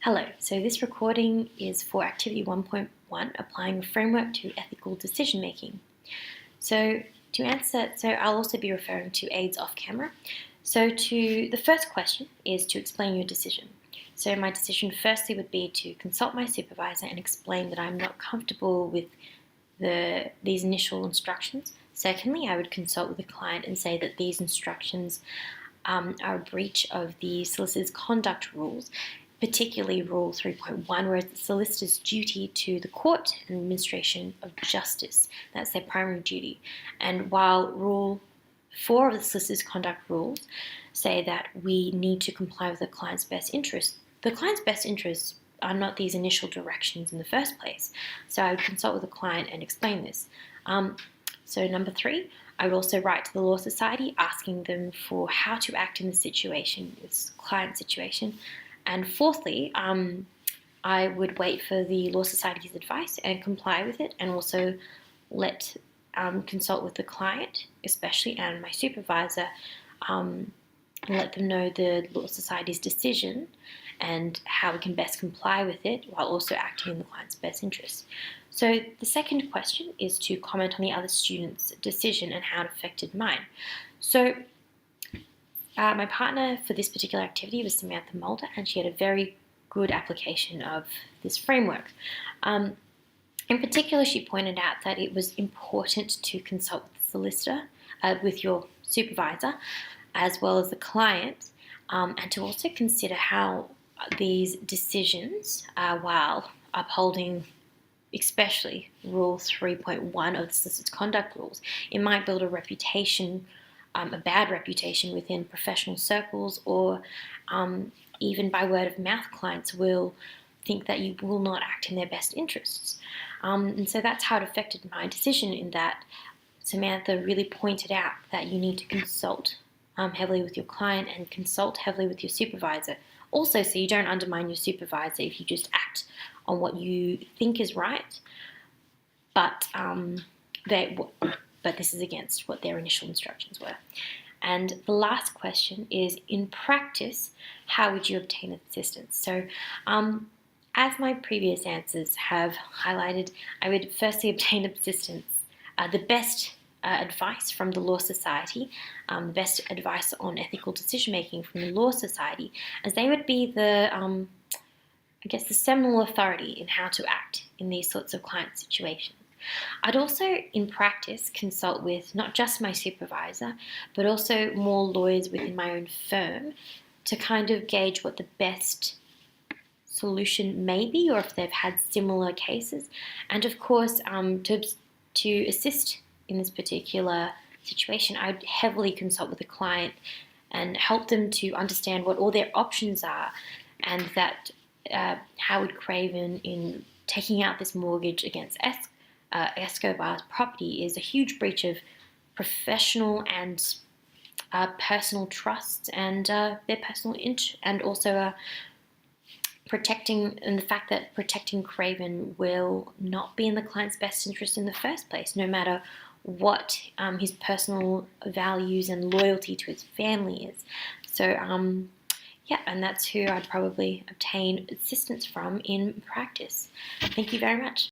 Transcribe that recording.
Hello, so this recording is for Activity 1.1, applying a framework to ethical decision making. So I'll also be referring to aids off camera. The first question is to explain your decision. So my decision firstly would be to consult my supervisor and explain that I'm not comfortable with these initial instructions. Secondly, I would consult with the client and say that these instructions are a breach of the solicitor's conduct rules, particularly Rule 3.1, where it's the solicitor's duty to the court and administration of justice. That's their primary duty. And while Rule 4 of the solicitor's conduct rules say that we need to comply with the client's best interests, the client's best interests are not these initial directions in the first place. So I would consult with the client and explain this. So number 3, I would also write to the Law Society asking them for how to act in this situation, this client situation. And fourthly, I would wait for the Law Society's advice and comply with it, and also consult with the client, especially, and my supervisor, and let them know the Law Society's decision and how we can best comply with it while also acting in the client's best interest. So the second question is to comment on the other student's decision and how it affected mine. So my partner for this particular activity was Samantha Mulder, and she had a very good application of this framework. In particular, she pointed out that it was important to consult with the solicitor, with your supervisor, as well as the client, and to also consider how these decisions, while upholding especially Rule 3.1 of the solicitor's conduct rules, it might build a reputation, a bad reputation within professional circles, or even by word of mouth, clients will think that you will not act in their best interests. And so that's how it affected my decision, in that Samantha really pointed out that you need to consult heavily with your client and consult heavily with your supervisor. Also, so you don't undermine your supervisor if you just act on what you think is right, but this is against what their initial instructions were. And the last question is, in practice, how would you obtain assistance? So as my previous answers have highlighted, I would firstly obtain assistance, the best advice from the Law Society, the best advice on ethical decision making from the Law Society, as they would be the seminal authority in how to act in these sorts of client situations. I'd also, in practice, consult with not just my supervisor, but also more lawyers within my own firm to kind of gauge what the best solution may be, or if they've had similar cases. And of course, to assist in this particular situation, I'd heavily consult with the client and help them to understand what all their options are, and that Howard Craven, in taking out this mortgage against Escobar's property, is a huge breach of professional and personal trust and their personal interest, and also the fact that protecting Craven will not be in the client's best interest in the first place, no matter what his personal values and loyalty to his family is. So and that's who I'd probably obtain assistance from in practice. Thank you very much.